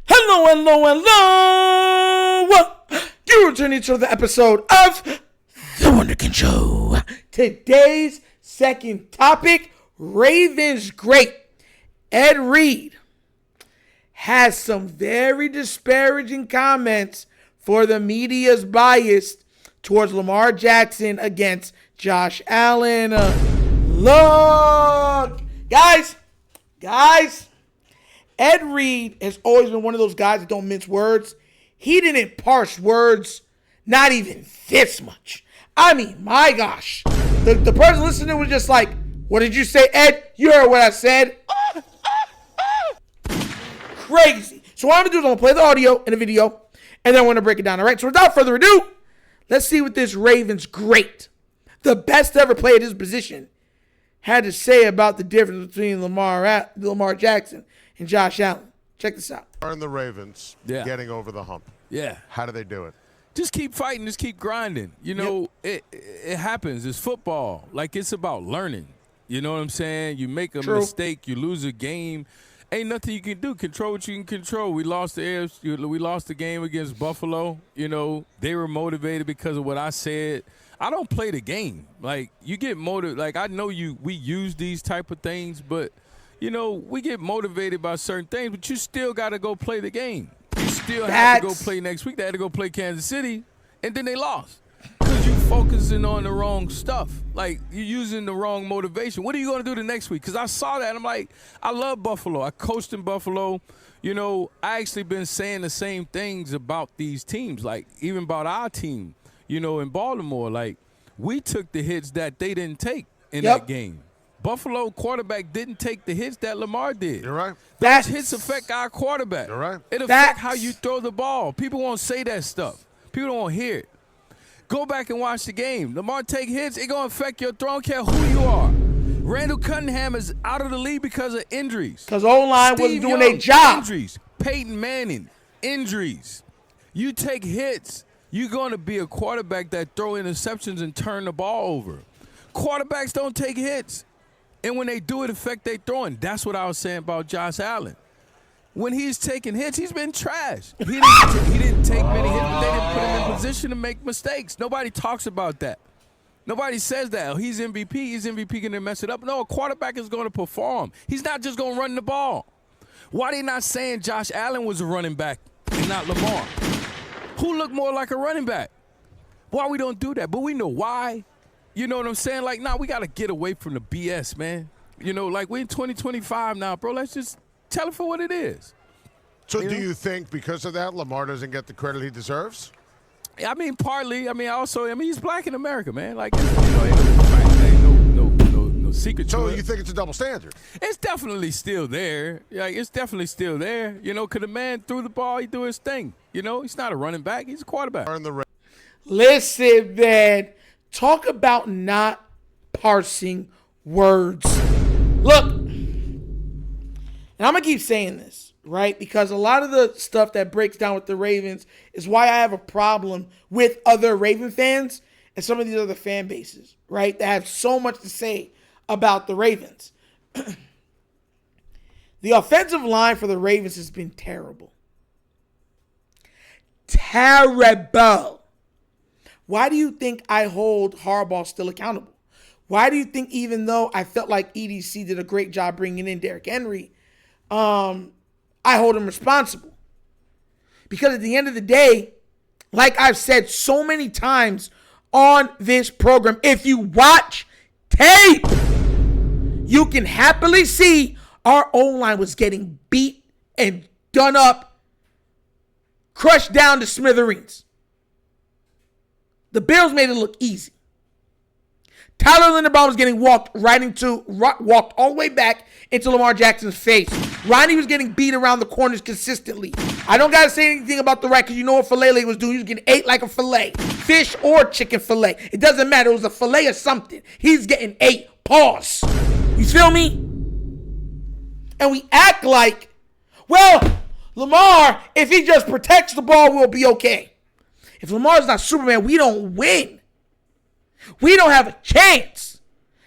Hello, hello, hello! You're returning to the episode of The Wunderkind Show. Today's second topic, Ravens great Ed Reed has some very disparaging comments for the media's bias towards Lamar Jackson against Josh Allen. Look, guys, Ed Reed has always been one of those guys that don't mince words. He didn't parse words, not even this much. I mean, my gosh. The person listening was just like, what did you say, Ed? You heard what I said. Crazy. So what I'm going to do is I'm going to play the audio and the video, and then I'm going to break it down. All right, so without further ado, let's see what this Ravens great, the best ever player at his position, had to say about the difference between Lamar Jackson and Josh Allen. Check this out. And the Ravens getting over the hump. Yeah. How do they do it? Just keep fighting. Just keep grinding. You know, it happens. It's football. Like, it's about learning. You know what I'm saying? You make a mistake. You lose a game. Ain't nothing you can do. Control what you can control. We lost the game against Buffalo. You know, they were motivated because of what I said. I don't play the game. Like, you get motivated. Like, I know we use these type of things, but – you know, we get motivated by certain things, but you still got to go play the game. You still have to go play next week. They had to go play Kansas City, and then they lost because you focusing on the wrong stuff. Like, you're using the wrong motivation. What are you going to do the next week? Because I saw that, and I'm like, I love Buffalo. I coached in Buffalo. You know, I actually been saying the same things about these teams, like even about our team, you know, in Baltimore. Like, we took the hits that they didn't take in that game. Buffalo quarterback didn't take the hits that Lamar did. You're right. Those hits affect our quarterback. You're right. It affects how you throw the ball. People won't say that stuff. People don't want to hear it. Go back and watch the game. Lamar take hits, it's going to affect your throw. I don't care who you are. Randall Cunningham is out of the league because of injuries. Because O-line wasn't doing their job. Injuries. Peyton Manning, injuries. You take hits, you're going to be a quarterback that throw interceptions and turn the ball over. Quarterbacks don't take hits. And when they do it, affect their throwing. That's what I was saying about Josh Allen. When he's taking hits, he's been trash. He didn't take many hits, but they didn't put him in position to make mistakes. Nobody talks about that. Nobody says that. Oh, he's MVP. He's MVP going to mess it up. No, a quarterback is going to perform. He's not just going to run the ball. Why are they not saying Josh Allen was a running back and not Lamar? Who looked more like a running back? Why we don't do that? But we know why. You know what I'm saying? Like, we got to get away from the BS, man. You know, like, we're in 2025 now, bro. Let's just tell it for what it is. So do you think because of that, Lamar doesn't get the credit he deserves? I mean, partly. I mean, he's black in America, man. Like, you know, ain't no secret to it. So you think it's a double standard? It's definitely still there. Like, it's definitely still there. You know, because the man threw the ball, he do his thing. You know, he's not a running back. He's a quarterback. Listen, man. Talk about not parsing words. Look, and I'm going to keep saying this, right? Because a lot of the stuff that breaks down with the Ravens is why I have a problem with other Raven fans and some of these other fan bases, right? That have so much to say about the Ravens. The offensive line for the Ravens has been terrible. Terrible. Why do you think I hold Harbaugh still accountable? Why do you think even though I felt like EDC did a great job bringing in Derrick Henry, I hold him responsible? Because at the end of the day, like I've said so many times on this program, if you watch tape, you can happily see our O-line was getting beat and done up, crushed down to smithereens. The Bills made it look easy. Tyler Linderbaum was getting walked all the way back into Lamar Jackson's face. Ronnie was getting beat around the corners consistently. I don't got to say anything about the right because you know what Filet was doing. He was getting ate like a filet. Fish or chicken filet. It doesn't matter. It was a filet or something. He's getting ate. Pause. You feel me? And we act like, well, Lamar, if he just protects the ball, we'll be okay. If Lamar's not Superman, we don't win. We don't have a chance.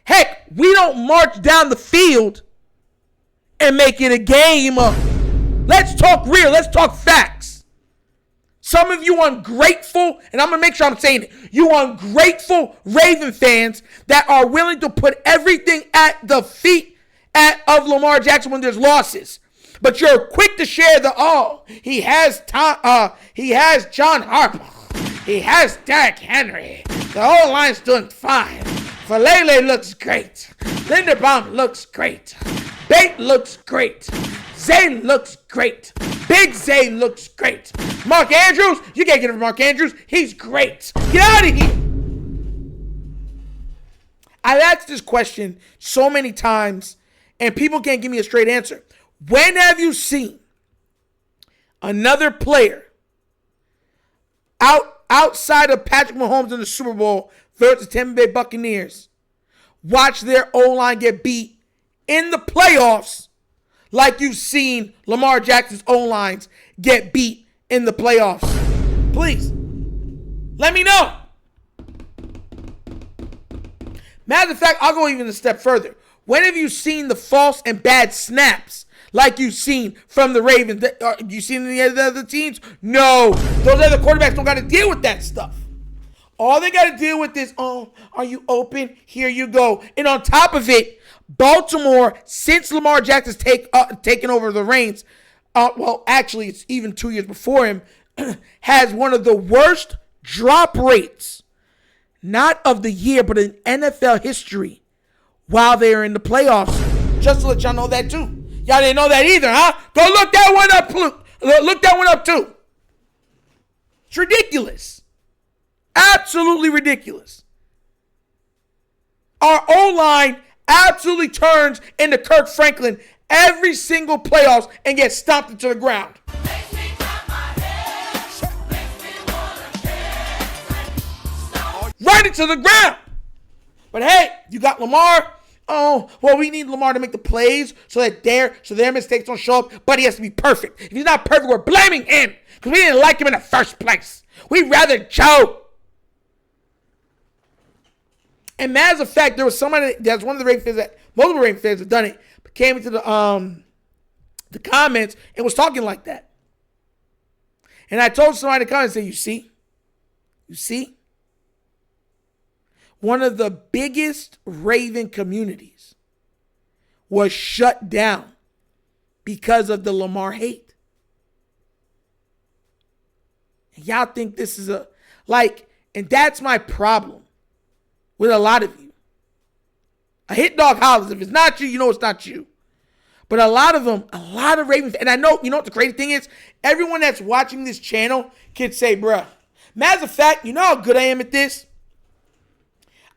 Heck, we don't march down the field and make it a game. Let's talk real. Let's talk facts. Some of you ungrateful, and I'm going to make sure I'm saying it, you ungrateful Raven fans that are willing to put everything at the feet of Lamar Jackson when there's losses. But you're quick to share he has John Harper. He has Derrick Henry. The whole line's doing fine. Falele looks great. Linderbaum looks great. Bate looks great. Zay looks great. Big Zay looks great. Mark Andrews, you can't get rid of Mark Andrews. He's great. Get out of here. I've asked this question so many times, and people can't give me a straight answer. When have you seen another player outside of Patrick Mahomes in the Super Bowl versus Tampa Bay Buccaneers watch their O-line get beat in the playoffs like you've seen Lamar Jackson's O-lines get beat in the playoffs? Please, let me know. Matter of fact, I'll go even a step further. When have you seen the false and bad snaps like you've seen from the Ravens? You seen any of the other teams? No. Those other quarterbacks don't got to deal with that stuff. All they got to deal with is, are you open? Here you go. And on top of it, Baltimore, since Lamar Jackson's taken over the reins, well, actually, it's even 2 years before him, has one of the worst drop rates, not of the year, but in NFL history, while they are in the playoffs. Just to let y'all know that too. Y'all didn't know that either, huh? Go look that one up. Look that one up too. It's ridiculous. Absolutely ridiculous. Our O-line absolutely turns into Kirk Franklin every single playoffs and gets stomped into the ground. Right into the ground. But hey, you got Lamar. Oh, well, we need Lamar to make the plays so their mistakes don't show up, but he has to be perfect. If he's not perfect, we're blaming him because we didn't like him in the first place. We'd rather Joe. And as a fact, there was somebody that's one of the Ravens fans that multiple Ravens fans have done it, but came into the comments and was talking like that. And I told somebody in the comments, say, you see? One of the biggest Raven communities was shut down because of the Lamar hate. And y'all think this is and that's my problem with a lot of you. A hit dog hollers. If it's not you, you know it's not you. But a lot of Ravens, and I know, you know what the crazy thing is? Everyone that's watching this channel can say, bruh, matter of fact, you know how good I am at this?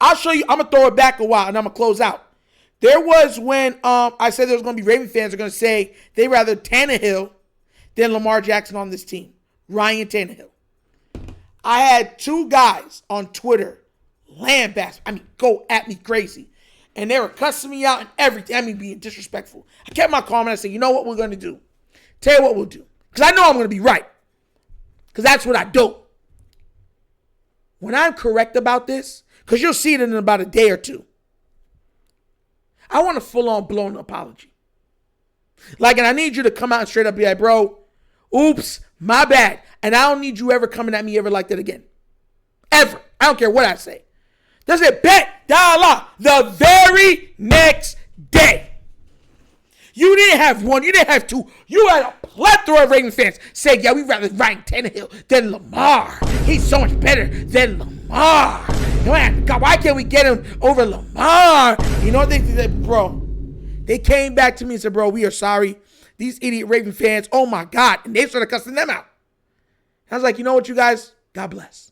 I'll show you. I'm going to throw it back a while, and I'm going to close out. There was when I said there was going to be Raven fans are going to say they rather Tannehill than Lamar Jackson on this team. Ryan Tannehill. I had two guys on Twitter go at me crazy. And they were cussing me out and everything. Being disrespectful. I kept my calm and I said, you know what we're going to do? Tell you what we'll do. Because I know I'm going to be right. Because that's what I do. When I'm correct about this, because you'll see it in about a day or two, I want a full-on blown apology. And I need you to come out and straight up be like, bro, oops, my bad. And I don't need you ever coming at me ever like that again. Ever. I don't care what I say. That's it. Bet dollar the very next day. You didn't have one. You didn't have two. You had a plethora of Ravens fans say, yeah, we'd rather Ryan Tannehill than Lamar. He's so much better than Lamar. God, why can't we get him over Lamar? You know what they said, bro? They came back to me and said, bro, we are sorry. These idiot Raven fans, oh my God. And they started cussing them out. I was like, you know what, you guys? God bless.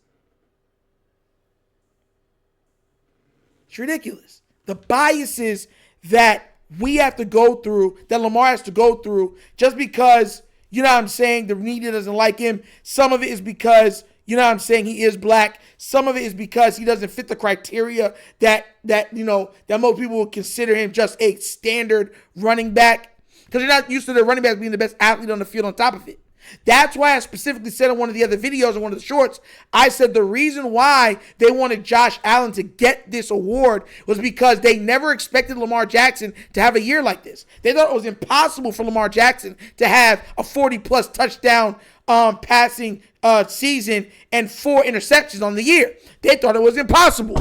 It's ridiculous. The biases that we have to go through, that Lamar has to go through, just because, you know what I'm saying, the media doesn't like him. Some of it is because, you know what I'm saying, he is black. Some of it is because he doesn't fit the criteria that most people would consider him just a standard running back. Because you're not used to the running back being the best athlete on the field on top of it. That's why I specifically said in one of the other videos, in one of the shorts, I said the reason why they wanted Josh Allen to get this award was because they never expected Lamar Jackson to have a year like this. They thought it was impossible for Lamar Jackson to have a 40-plus touchdown passing season and 4 interceptions on the year. They thought it was impossible.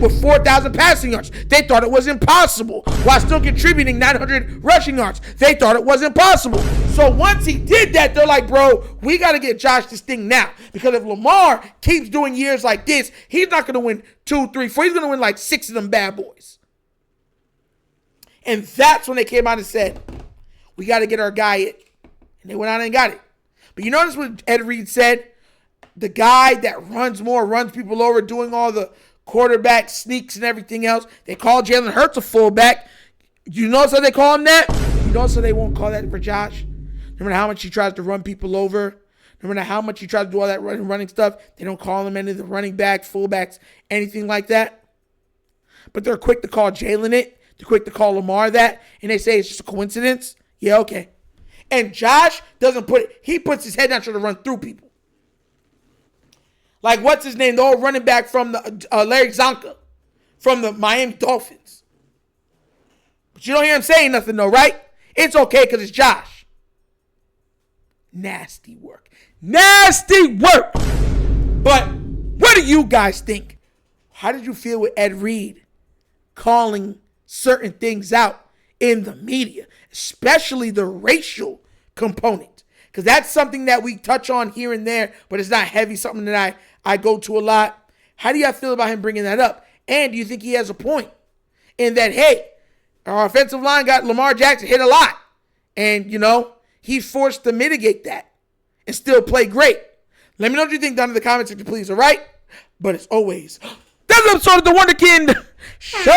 With 4,000 passing yards, they thought it was impossible. While still contributing 900 rushing yards, they thought it was impossible. So once he did that, they're like, bro, we got to get Josh this thing now. Because if Lamar keeps doing years like this, he's not going to win 2, 3, 4. He's going to win like 6 of them bad boys. And that's when they came out and said, we got to get our guy it. And they went out and got it. But you notice what Ed Reed said? The guy that runs more, runs people over, doing all the quarterback sneaks and everything else. They call Jalen Hurts a fullback. You notice how they call him that? You notice how they won't call that for Josh? No matter how much he tries to run people over, no matter how much he tries to do all that running stuff, they don't call him any of the running backs, fullbacks, anything like that. But they're quick to call Jalen it. They're quick to call Lamar that. And they say it's just a coincidence. Yeah, okay. And Josh doesn't he puts his head down trying to run through people. Like, what's his name? The old running back from the Larry Zonka from the Miami Dolphins. But you don't hear him saying nothing, though, right? It's okay because it's Josh. Nasty work. Nasty work. But what do you guys think? How did you feel with Ed Reed calling certain things out in the media, especially the racial component? Because that's something that we touch on here and there, but it's not heavy, something that I go to a lot. How do y'all feel about him bringing that up? And do you think he has a point in that, hey, our offensive line got Lamar Jackson hit a lot, and, he's forced to mitigate that and still play great? Let me know what you think down in the comments section, please, all right? But as always, that's an episode of The Wunderkind Show!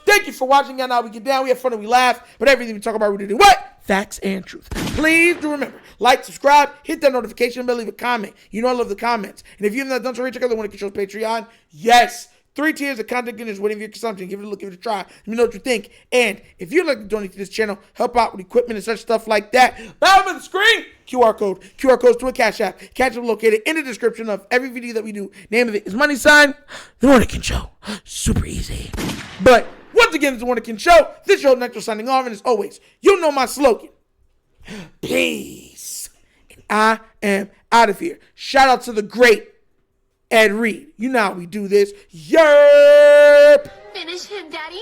Thank you for watching. Now we get down, we have fun, and we laugh, but everything we talk about, we do what? Facts and truth. Please do remember, like, subscribe, hit that notification bell, leave a comment. You know I love the comments. And if you have not done so already, check out The Wunderkind Show's Patreon. Yes, 3 tiers of content goodness waiting for your consumption. Give it a look, give it a try. Let me know what you think. And if you'd like to donate to this channel, help out with equipment and such stuff like that, bottom of the screen, QR codes to a Cash App. Cash App located in the description of every video that we do. Name of it is money sign, The Wunderkind Show. Super easy. But once again, it's The Wunderkind Show. This is your Nectar signing off, and as always, you know my slogan. Peace. And I am out of here. Shout out to the great Ed Reed. You know how we do this. Yerp! Finish him, Daddy.